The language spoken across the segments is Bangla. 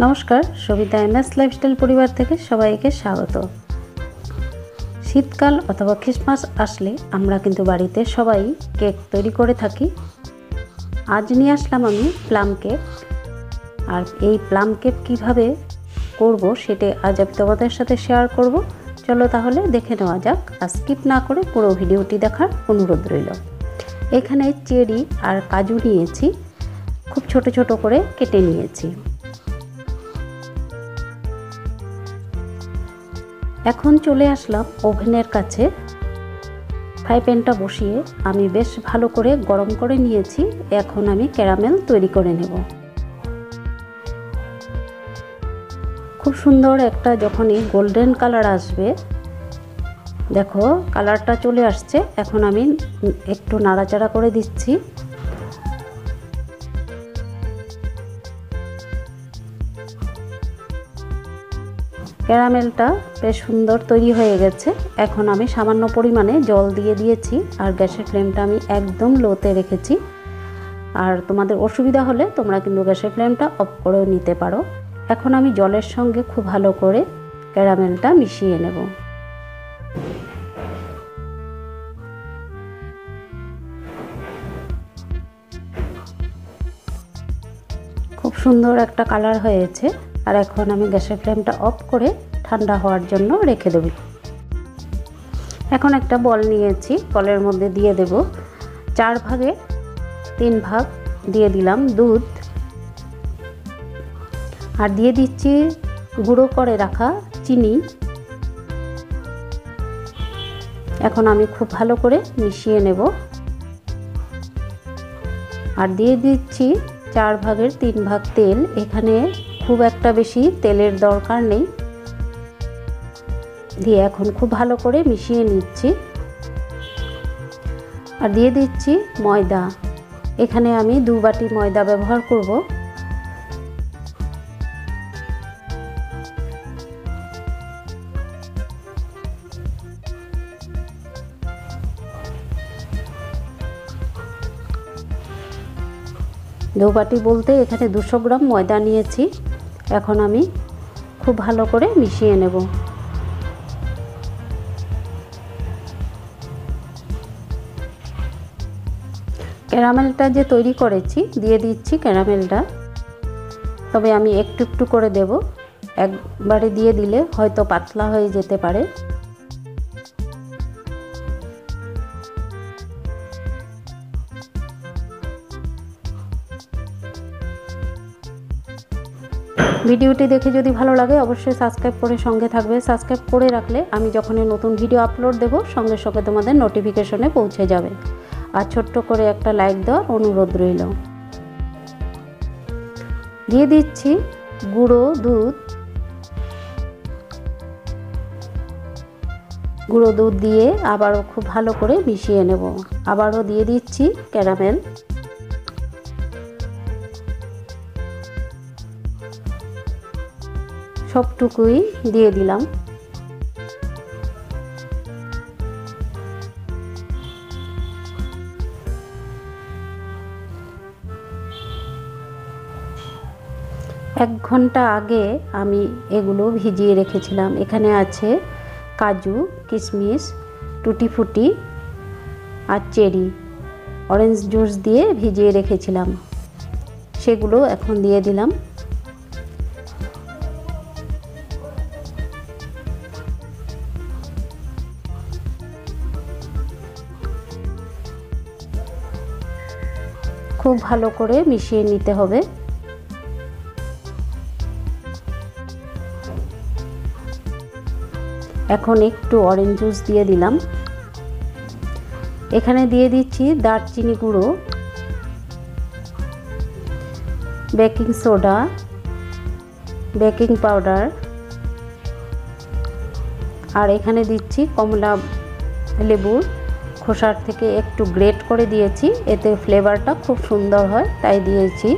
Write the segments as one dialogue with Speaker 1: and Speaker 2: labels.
Speaker 1: নমস্কার, Sabita.M.S. লাইফস্টাইল পরিবার থেকে সবাইকে স্বাগত। শীতকাল অথবা ক্রিসমাস আসলে আমরা কিন্তু বাড়িতে সবাই কেক তৈরি করে থাকি। আজ নিয়ে আসলাম আমি প্লাম কেক। আর এই প্লাম কেক কীভাবে করব সেটা আজ আমি তোমাদের সাথে শেয়ার করব। চলো তাহলে দেখে নেওয়া যাক। আর স্কিপ না করে পুরো ভিডিওটি দেখার অনুরোধ রইল। এখানে চেরি আর কাজু নিয়েছি, খুব ছোট ছোট করে কেটে নিয়েছি। এখন চলে আসলাম ওভেনের কাছে। ফ্রাই প্যানটা বসিয়ে আমি বেশ ভালো করে গরম করে নিয়েছি। এখন আমি ক্যারামেল তৈরি করে নেব। খুব সুন্দর একটা যখনই গোল্ডেন কালার আসবে, দেখো কালারটা চলে আসছে, এখন আমি একটু নাড়াচাড়া করে দিচ্ছি। ক্যারামেলটা বেশ সুন্দর তৈরি হয়ে গেছে। এখন আমি সামান্য পরিমাণে জল দিয়ে দিয়েছি আর গ্যাসের ফ্লেমটা আমি একদম লোতে রেখেছি। আর তোমাদের অসুবিধা হলে তোমরা কিন্তু গ্যাসের ফ্লেমটা অফ করেও নিতে পারো। এখন আমি জলের সঙ্গে খুব ভালো করে ক্যারামেলটা মিশিয়ে নেব। খুব সুন্দর একটা কালার হয়েছে। আর এখন আমি গ্যাসের ফ্লেমটা অফ করে ঠান্ডা হওয়ার জন্য রেখে দেব। এখন একটা বল নিয়েছি, বলের মধ্যে দিয়ে দেব 4 ভাগে 3 ভাগ দিয়ে দিলাম দুধ, আর দিয়ে দিচ্ছি গুঁড়ো করে রাখা চিনি। এখন আমি খুব ভালো করে মিশিয়ে নেব। আর দিয়ে দিচ্ছি 4 ভাগের 3 ভাগ তেল। এখানে খুব একটা বেশি তেলের দরকার নেই। দিয়ে এখন খুব ভালো করে মিশিয়ে নিচ্ছি। আর দিয়ে দিচ্ছি ময়দা। এখানে আমি 2 বাটি ময়দা ব্যবহার করব। দু বাটি বলতে এখানে 200 গ্রাম ময়দা নিয়েছি। এখন আমি খুব ভালো করে মিশিয়ে নেব। ক্যারামেলটা যে তৈরি করেছি দিয়ে দিচ্ছি ক্যারামেলটা, তবে আমি একটু একটু করে দেব। একবারে দিয়ে দিলে হয়তো পাতলা হয়ে যেতে পারে। ভিডিওটি দেখে যদি ভালো লাগে অবশ্যই সাবস্ক্রাইব করে সঙ্গে থাকবে। সাবস্ক্রাইব করে রাখলে আমি যখনই নতুন ভিডিও আপলোড দেব সঙ্গে সঙ্গে তোমাদের নোটিফিকেশনে পৌঁছে যাবে। আর ছোট্ট করে একটা লাইক দেওয়ার অনুরোধ রইল। দিয়ে দিচ্ছি গুঁড়ো দুধ। গুঁড়ো দুধ দিয়ে আবারও খুব ভালো করে মিশিয়ে নেব। আবারও দিয়ে দিচ্ছি ক্যারামেল। সবটুকুই দিয়ে দিলাম। এক ঘন্টা আগে আমি এগুলো ভিজিয়ে রেখেছিলাম। এখানে আছে কাজু, কিশমিশ, টুটি ফুটি আর চেরি। অরেঞ্জ জুস দিয়ে ভিজিয়ে রেখেছিলাম, সেগুলো এখন দিয়ে দিলাম। খুব ভালো করে মিশিয়ে নিতে হবে। এখন একটু অরেঞ্জ জুস দিয়ে দিলাম। এখানে দিয়ে দিচ্ছি দারচিনি গুঁড়ো, বেকিং সোডা, বেকিং পাউডার, আর এখানে দিচ্ছি কমলা লেবুর খোসার থেকে একটু গ্রেট করে দিয়েছি। এতে ফ্লেভারটা খুব সুন্দর হয় তাই দিয়েছি।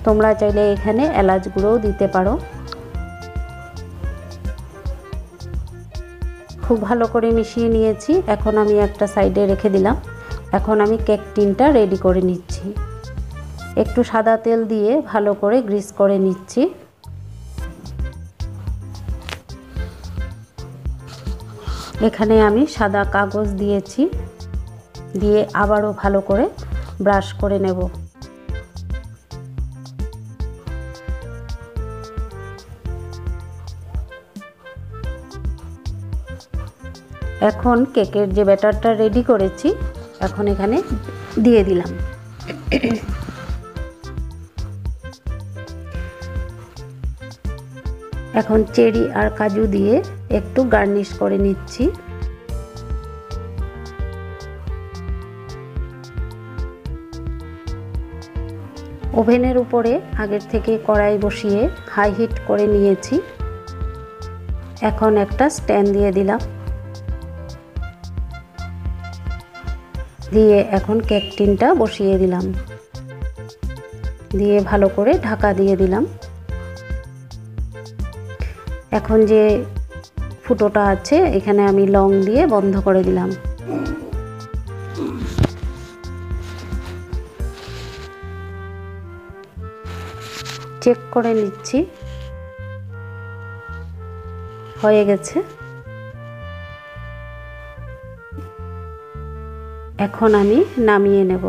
Speaker 1: তোমরা চাইলে এখানে এলাচ গুঁড়োও দিতে পারো। খুব ভালো করে মিশিয়ে নিয়েছি। এখন আমি একটা সাইডে রেখে দিলাম। এখন আমি কেক টিনটা রেডি করে নিচ্ছি। একটু সাদা তেল দিয়ে ভালো করে গ্রিস করে নিচ্ছি। এখানে আমি সাদা কাগজ দিয়েছি, দিয়ে আবারও ভালো করে ব্রাশ করে নেব। এখন কেকের যে ব্যাটারটা রেডি করেছি এখন এখানে দিয়ে দিলাম। এখন চেরি আর কাজু দিয়ে একটু গার্নিশ করে নিচ্ছি। ওভেনের উপরে আগের থেকে কড়াই বসিয়ে হাই হিট করে নিয়েছি। এখন একটা স্ট্যান্ড দিয়ে দিলাম, দিয়ে এখন কেক টিনটা বসিয়ে দিলাম, দিয়ে ভালো করে ঢাকা দিয়ে দিলাম। এখন যে ফুটোটা আছে এখানে আমি লং দিয়ে বন্ধ করে দিলাম। চেক করে নিচ্ছি, হয়ে গেছে। এখন আমি নামিয়ে নেব।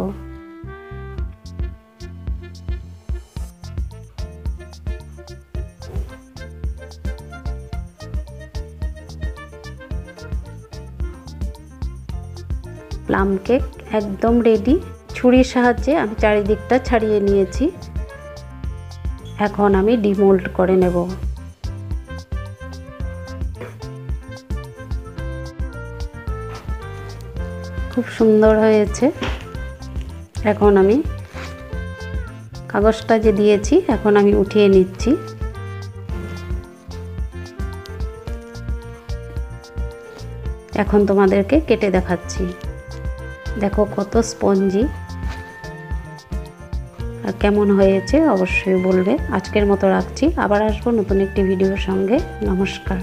Speaker 1: প্লাম কেক একদম রেডি। ছুরির সাহায্যে আমি চারিদিকটা ছাড়িয়ে নিয়েছি। এখন আমি ডিমোল্ড করে নেব। খুব সুন্দর হয়েছে। এখন আমি কাগজটা যে দিয়েছি এখন আমি উঠিয়ে নিচ্ছি। এখন তোমাদেরকে কেটে দেখাচ্ছি। দেখো কত স্পঞ্জি, আর কেমন হয়েছে অবশ্যই বলবে। আজকের মতো রাখছি, আবার আসবো নতুন একটি ভিডিওর সঙ্গে। নমস্কার।